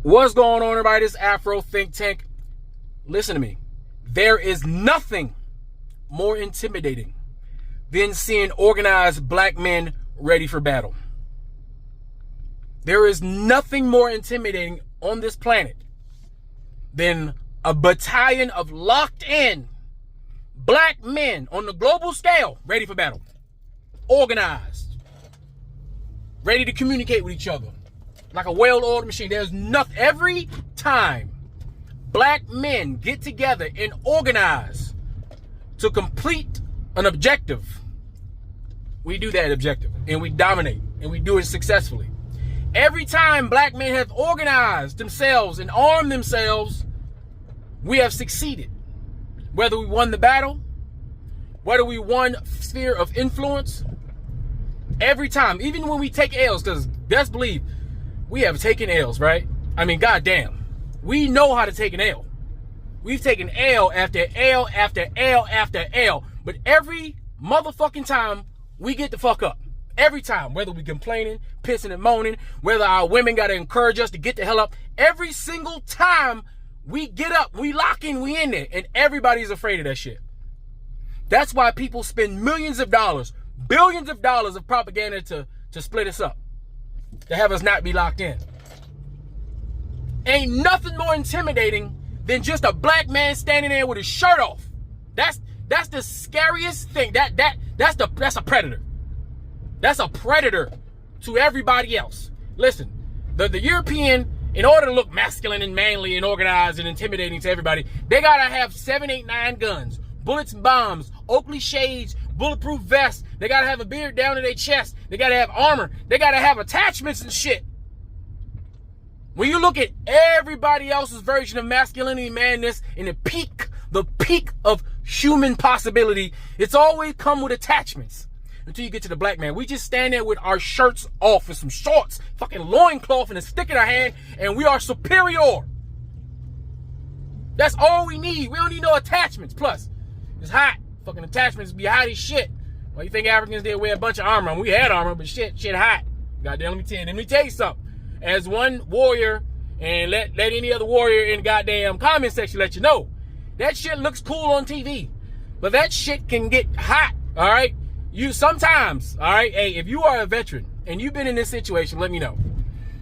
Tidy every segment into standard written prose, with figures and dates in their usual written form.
What's going on, everybody? This Afro Think Tank. Listen to me. There is nothing more intimidating than seeing organized black men ready for battle. There is nothing more intimidating on this planet than a battalion of locked in black men on the global scale ready for battle. Organized. Ready to communicate with each other. Like a well-oiled machine. There's nothing. Every time black men get together and organize to complete an objective, we do that objective and we dominate and we do it successfully. Every time black men have organized themselves and armed themselves, we have succeeded. Whether we won the battle, whether we won sphere of influence, every time, even when we take L's, because best believe we have taken L's, right? I mean, goddamn, we know how to take an L. We've taken L after L after L after L, but every motherfucking time we get the fuck up. Every time, whether we complaining, pissing and moaning, whether our women got to encourage us to get the hell up, every single time we get up, we lock in, we in there, and everybody's afraid of that shit. That's why people spend millions of dollars, billions of dollars of propaganda to split us up, to have us not be locked in. Ain't nothing more intimidating than just a black man standing there with his shirt off. That's the scariest thing. That's a predator. That's a predator to everybody else. Listen, the European, in order to look masculine and manly and organized and intimidating to everybody, they gotta have 7, 8, 9 guns, bullets and bombs, Oakley shades, bulletproof vests. They gotta have a beard down to their chest. They gotta have armor. They gotta have attachments and shit. When you look at everybody else's version of masculinity, madness, and the peak of human possibility, it's always come with attachments. Until you get to the black man, we just stand there with our shirts off and some shorts, fucking loincloth and a stick in our hand, and we are superior. That's all we need. We don't need no attachments. Plus, it's hot. Fucking attachments be hot as shit. Well, you think Africans did wear a bunch of armor? We had armor, but shit hot. Goddamn, let me tell you something. As one warrior, and let any other warrior in the goddamn comment section let you know, that shit looks cool on TV, but that shit can get hot. All right, you sometimes. All right, hey, if you are a veteran and you've been in this situation, let me know.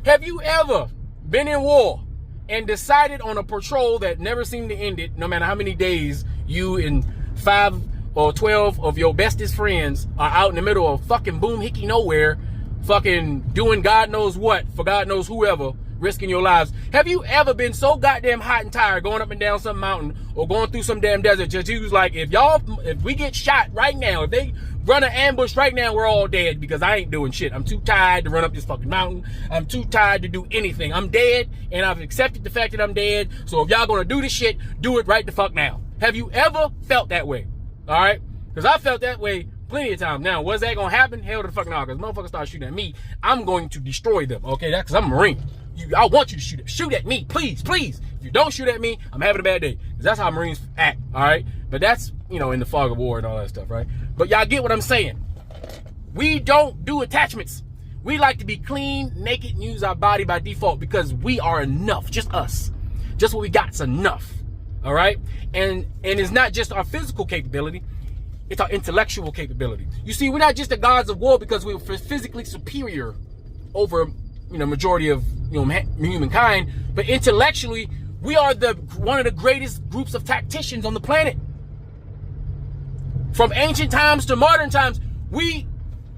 Have you ever been in war and decided on a patrol that never seemed to end it, no matter how many days you and 5 or 12 of your bestest friends are out in the middle of fucking boom hickey nowhere, fucking doing God knows what for God knows whoever, risking your lives? Have you ever been so goddamn hot and tired going up and down some mountain or going through some damn desert just you was like, if we get shot right now, if they run an ambush right now, we're all dead because I ain't doing shit. I'm too tired to run up this fucking mountain. I'm too tired to do anything. I'm dead and I've accepted the fact that I'm dead. So if y'all gonna do this shit, do it right the fuck now. Have you ever felt that way? All right? Because I felt that way plenty of times. Now, was that gonna happen? Hell to the fuck no. Because motherfuckers start shooting at me, I'm going to destroy them. Okay, that's because I'm a Marine. I want you to shoot at me, please. If you don't shoot at me, I'm having a bad day. Because that's how Marines act. All right, but that's, in the fog of war and all that stuff, right? But y'all get what I'm saying. We don't do attachments. We like to be clean, naked, and use our body by default because we are enough. Just us. Just what we got's enough. All right, and it's not just our physical capability. It's our intellectual capability. You see, we're not just the gods of war because we're physically superior over, majority of, humankind, but intellectually, we are one of the greatest groups of tacticians on the planet. From ancient times to modern times, we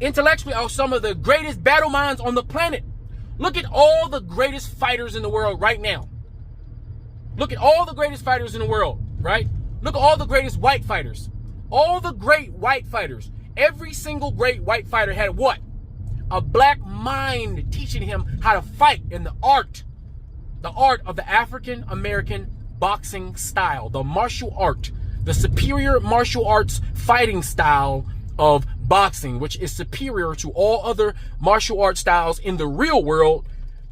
intellectually are some of the greatest battle minds on the planet. Look at all the greatest fighters in the world right now. Look at all the greatest fighters in the world, right? Look at all the greatest white fighters. All the great white fighters, every single great white fighter had what? A black mind teaching him how to fight in the art of the African American boxing style, the martial art, the superior martial arts fighting style of boxing, which is superior to all other martial art styles in the real world.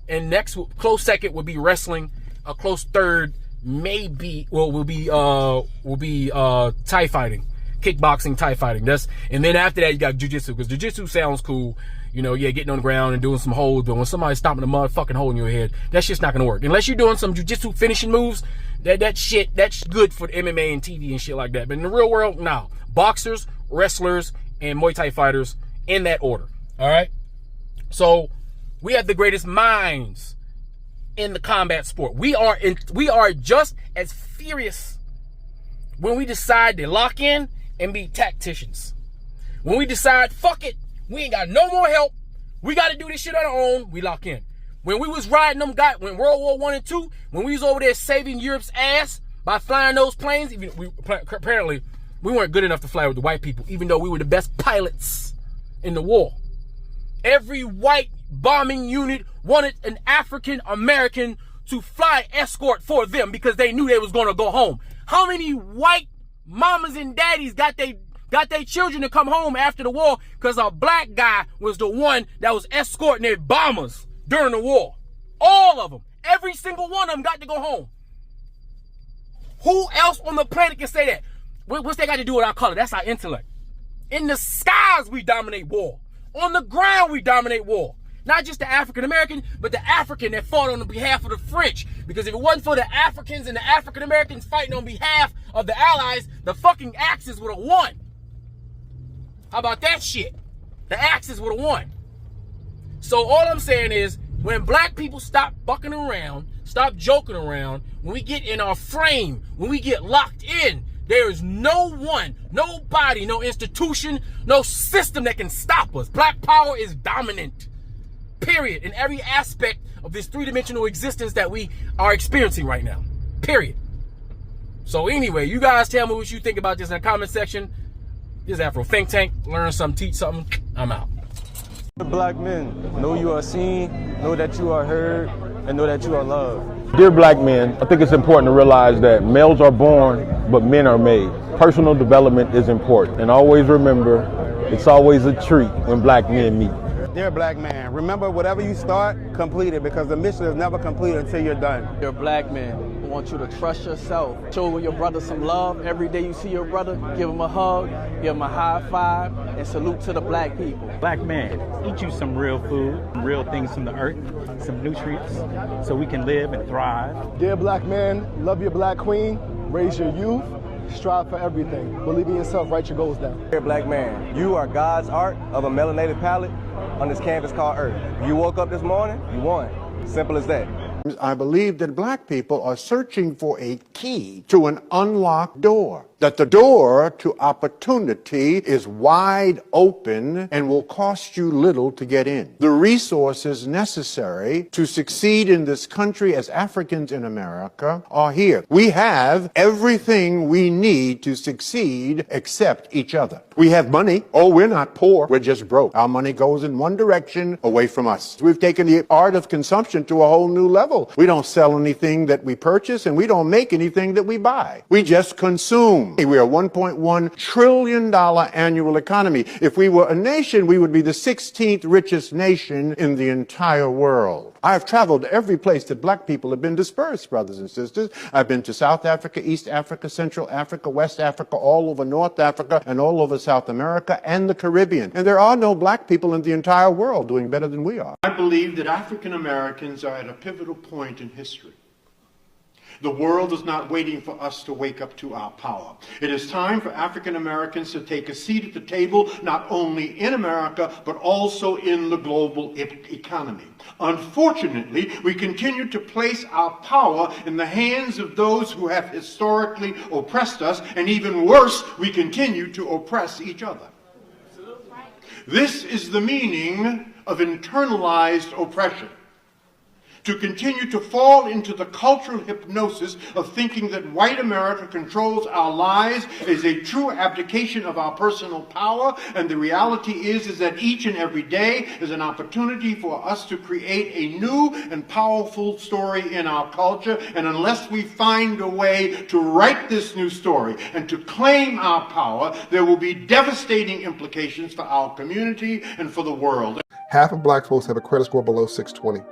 And next, close second would be wrestling. A close third will be Thai fighting. Kickboxing, Thai fighting. And then after that, you got jiu-jitsu, because jiu-jitsu sounds cool. you know, yeah, getting on the ground and doing some holds, but when somebody's stomping a motherfucking hole in your head, that shit's not gonna work. Unless you're doing some jiu-jitsu finishing moves, that's good for the MMA and TV and shit like that. But in the real world, no. Boxers, wrestlers, and Muay Thai fighters in that order. All right? So we have the greatest minds in the combat sport. We are just as furious when we decide to lock in and be tacticians. When we decide, fuck it, we ain't got no more help, we got to do this shit on our own, we lock in. When we was riding them guys, when World War I and II, when we was over there saving Europe's ass by flying those planes, apparently we weren't good enough to fly with the white people, even though we were the best pilots in the war. Every white bombing unit wanted an African American to fly escort for them because they knew they was going to go home. How many white mamas and daddies got their children to come home after the war because a black guy was the one that was escorting their bombers during the war? All of them. Every single one of them got to go home. Who else on the planet can say that? What's that got to do with our color? That's our intellect. In the skies, we dominate war. On the ground, we dominate war. Not just the African American, but the African that fought on behalf of the French. Because if it wasn't for the Africans and the African Americans fighting on behalf of the Allies, the fucking Axis would have won. How about that shit? The Axis would have won. So all I'm saying is, when black people stop bucking around, stop joking around, when we get in our frame, when we get locked in, there is no one, nobody, no institution, no system that can stop us. Black power is dominant. Period. In every aspect of this three-dimensional existence that we are experiencing right now. Period. So anyway, you guys tell me what you think about this in the comment section. This is Afro Think Tank. Learn something, teach something. I'm out. Black men, know you are seen, know that you are heard, and know that you are loved. Dear black men, I think it's important to realize that males are born, but men are made. Personal development is important. And always remember, it's always a treat when black men meet. Dear black man, remember whatever you start, complete it, because the mission is never complete until you're done. Dear black man, I want you to trust yourself. Show your brother some love. Every day you see your brother, give him a hug, give him a high five, and salute to the black people. Black man, eat you some real food, real things from the earth, some nutrients, so we can live and thrive. Dear black man, love your black queen, raise your youth, strive for everything. Believe in yourself, write your goals down. Dear black man, you are God's art of a melanated palette on this canvas called Earth. You woke up this morning, you won. Simple as that. I believe that black people are searching for a key to an unlocked door. That the door to opportunity is wide open and will cost you little to get in. The resources necessary to succeed in this country as Africans in America are here. We have everything we need to succeed except each other. We have money. Oh, we're not poor. We're just broke. Our money goes in one direction, away from us. We've taken the art of consumption to a whole new level. We don't sell anything that we purchase, and we don't make anything that we buy. We just consume. We are a $1.1 trillion annual economy. If we were a nation, we would be the 16th richest nation in the entire world. I've traveled to every place that black people have been dispersed, brothers and sisters. I've been to South Africa, East Africa, Central Africa, West Africa, all over North Africa, and all over South America and the Caribbean. And there are no black people in the entire world doing better than we are. I believe that African Americans are at a pivotal point in history. The world is not waiting for us to wake up to our power. It is time for African Americans to take a seat at the table, not only in America, but also in the global economy. Unfortunately, we continue to place our power in the hands of those who have historically oppressed us, and even worse, we continue to oppress each other. This is the meaning of internalized oppression. To continue to fall into the cultural hypnosis of thinking that white America controls our lives is a true abdication of our personal power, and the reality is that each and every day is an opportunity for us to create a new and powerful story in our culture, and unless we find a way to write this new story and to claim our power, there will be devastating implications for our community and for the world. Half of black folks have a credit score below 620.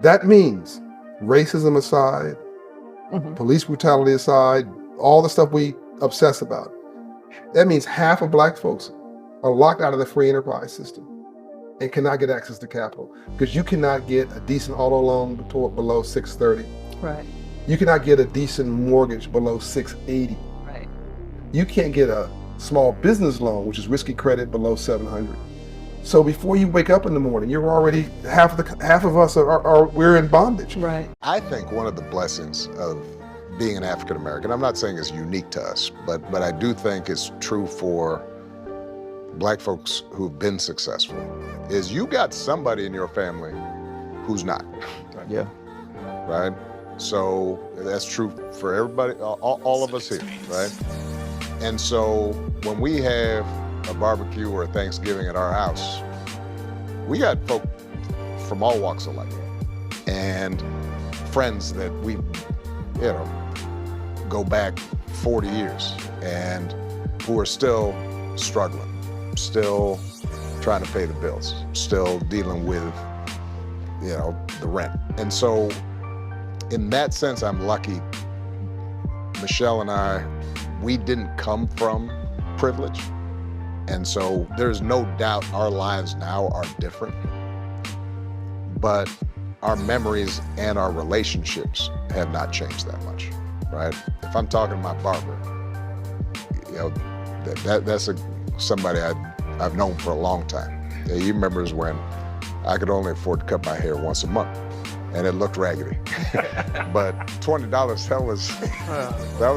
That means, racism aside, police brutality aside, all the stuff we obsess about, that means half of black folks are locked out of the free enterprise system. and cannot get access to capital because you cannot get a decent auto loan below 630. Right. You cannot get a decent mortgage below 680. Right. You can't get a small business loan, which is risky credit, below 700. So before you wake up in the morning, you're already half of us we're in bondage. Right. I think one of the blessings of being an African American, I'm not saying it's unique to us, but I do think it's true for Black folks who've been successful, is you got somebody in your family who's not. Yeah. Right? So that's true for everybody, all of us here, right? And so when we have a barbecue or a Thanksgiving at our house, we got folk from all walks of life and friends that we, go back 40 years and who are still struggling, still trying to pay the bills, still dealing with, the rent. And so in that sense, I'm lucky. Michelle and I, we didn't come from privilege. And so there's no doubt our lives now are different, but our memories and our relationships have not changed that much, right? If I'm talking to my barber, that's somebody I've known for a long time. He remembers when I could only afford to cut my hair once a month and it looked raggedy. But $20, that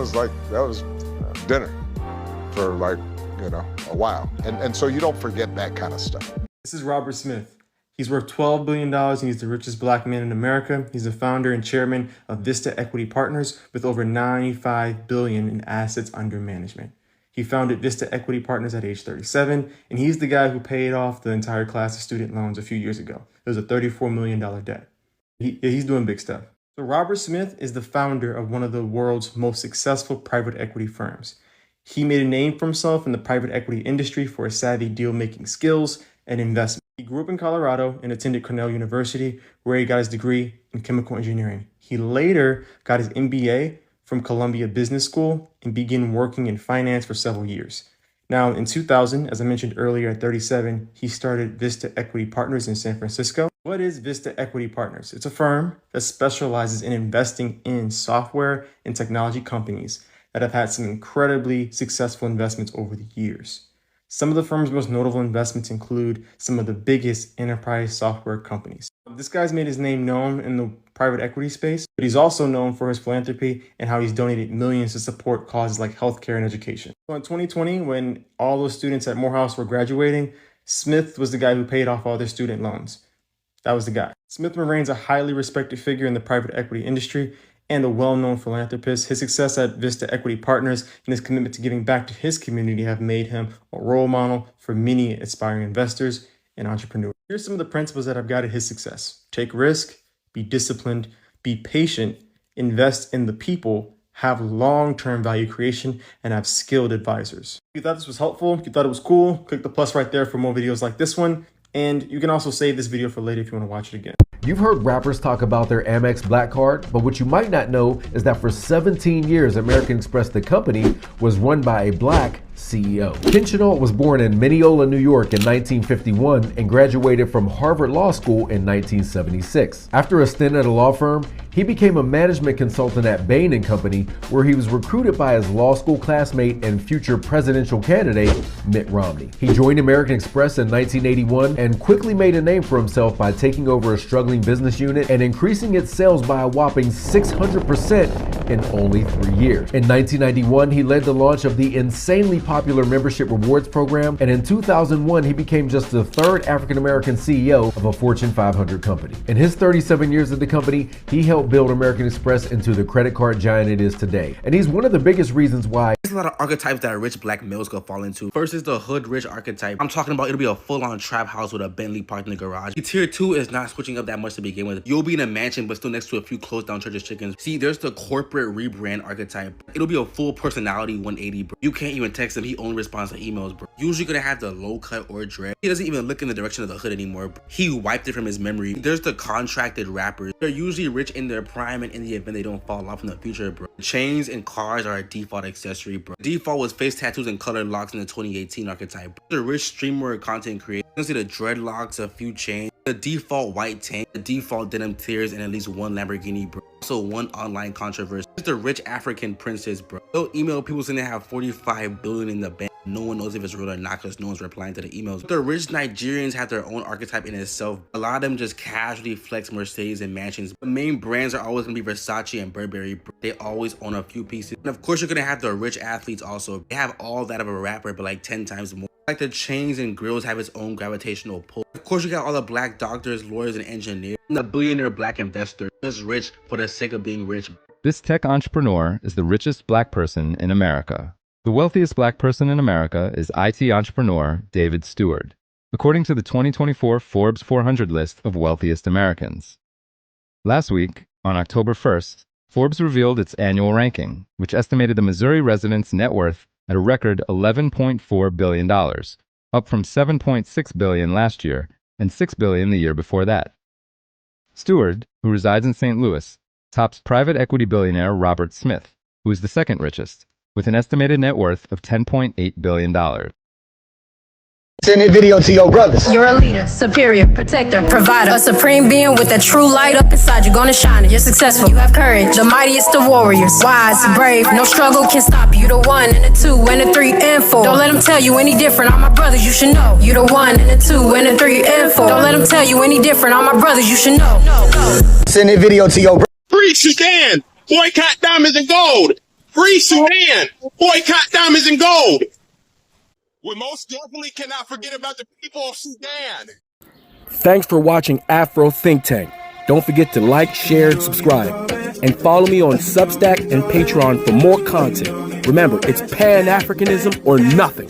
was dinner for a while. And so you don't forget that kind of stuff. This is Robert Smith. He's worth $12 billion and he's the richest Black man in America. He's the founder and chairman of Vista Equity Partners with over $95 billion in assets under management. He founded Vista Equity Partners at age 37, and he's the guy who paid off the entire class of student loans a few years ago. It was a $34 million debt. He's doing big stuff. So Robert Smith is the founder of one of the world's most successful private equity firms. He made a name for himself in the private equity industry for his savvy deal-making skills and investment. He grew up in Colorado and attended Cornell University, where he got his degree in chemical engineering. He later got his MBA from Columbia Business School and began working in finance for several years. Now, in 2000, as I mentioned earlier, at 37, he started Vista Equity Partners in San Francisco. What is Vista Equity Partners? It's a firm that specializes in investing in software and technology companies that have had some incredibly successful investments over the years. Some of the firm's most notable investments include some of the biggest enterprise software companies. This guy's made his name known in the private equity space, but he's also known for his philanthropy and how he's donated millions to support causes like healthcare and education. So in 2020, when all those students at Morehouse were graduating, Smith was the guy who paid off all their student loans. That was the guy. Smith remains a highly respected figure in the private equity industry and a well-known philanthropist. His success at Vista Equity Partners and his commitment to giving back to his community have made him a role model for many aspiring investors and entrepreneurs. Here's some of the principles that have guided his success. Take risk, be disciplined, be patient, invest in the people, have long-term value creation, and have skilled advisors. If you thought this was helpful, if you thought it was cool, click the plus right there for more videos like this one. And you can also save this video for later if you want to watch it again. You've heard rappers talk about their Amex Black Card, but what you might not know is that for 17 years, American Express, the company, was run by a Black CEO. Ken Chenault was born in Mineola, New York in 1951 and graduated from Harvard Law School in 1976. After a stint at a law firm, he became a management consultant at Bain & Company, where he was recruited by his law school classmate and future presidential candidate, Mitt Romney. He joined American Express in 1981 and quickly made a name for himself by taking over a struggling business unit and increasing its sales by a whopping 600% in only 3 years. In 1991, he led the launch of the insanely popular membership rewards program, and in 2001, he became just the third African-American CEO of a Fortune 500 company. In his 37 years at the company, he helped build American Express into the credit card giant it is today. And he's one of the biggest reasons why. There's a lot of archetypes that rich Black males could fall into. First is the hood rich archetype. I'm talking about it'll be a full-on trap house with a Bentley parked in the garage. Tier 2 is not switching up that much to begin with. You'll be in a mansion but still next to a few closed down church's chickens. See, there's the corporate rebrand archetype. It'll be a full personality 180, bro. You can't even text him, he only responds to emails, bro. Usually gonna have the low cut or dread. He doesn't even look in the direction of the hood anymore, bro. He wiped it from his memory. There's the contracted rappers. They're usually rich in their prime and in the event they don't fall off in the future, bro. Chains and cars are a default accessory, bro. Default was face tattoos and colored locks in the 2018 archetype. The rich streamer or content creator, you can see the dreadlocks, a few chains, the default white tank, the default denim tears, and at least one Lamborghini, bro. Also one online controversy. It's the rich African princess, bro. They'll email people saying they have 45 billion in the bank. No one knows if it's real or not because no one's replying to the emails. The rich Nigerians have their own archetype in itself. A lot of them just casually flex Mercedes and mansions. The main brands are always gonna be Versace and Burberry. They always own a few pieces. And of course, you're gonna have the rich athletes also. They have all that of a rapper, but like 10 times more. Like the chains and grills have its own gravitational pull. Of course, you got all the black doctors, lawyers, and engineers. And the billionaire black investor is rich for the sake of being rich. This tech entrepreneur is the richest black person in America. The wealthiest black person in America is IT entrepreneur David Steward, according to the 2024 Forbes 400 list of wealthiest Americans. Last week, on October 1st, Forbes revealed its annual ranking, which estimated the Missouri resident's net worth at a record $11.4 billion, up from $7.6 billion last year and $6 billion the year before that. Steward, who resides in St. Louis, tops private equity billionaire Robert Smith, who is the second richest, with an estimated net worth of $10.8 billion. Send that video to your brothers. You're a leader, superior, protector, provider, a supreme being with a true light up inside. You're gonna shine it. You're successful. You have courage, the mightiest of warriors. Wise, brave, no struggle can stop you. The 1 and the 2 and the 3 and 4. Don't let them tell you any different. All my brothers, you should know. You the 1 and the 2 and the 3 and 4. Don't let them tell you any different. All my brothers, you should know. Send that video to your brothers. Free Sudan! Boycott diamonds and gold! Free Sudan! Boycott diamonds and gold! We most definitely cannot forget about the people of Sudan. Thanks for watching Afro Think Tank. Don't forget to like, share, and subscribe. And follow me on Substack and Patreon for more content. Remember, it's Pan-Africanism or nothing.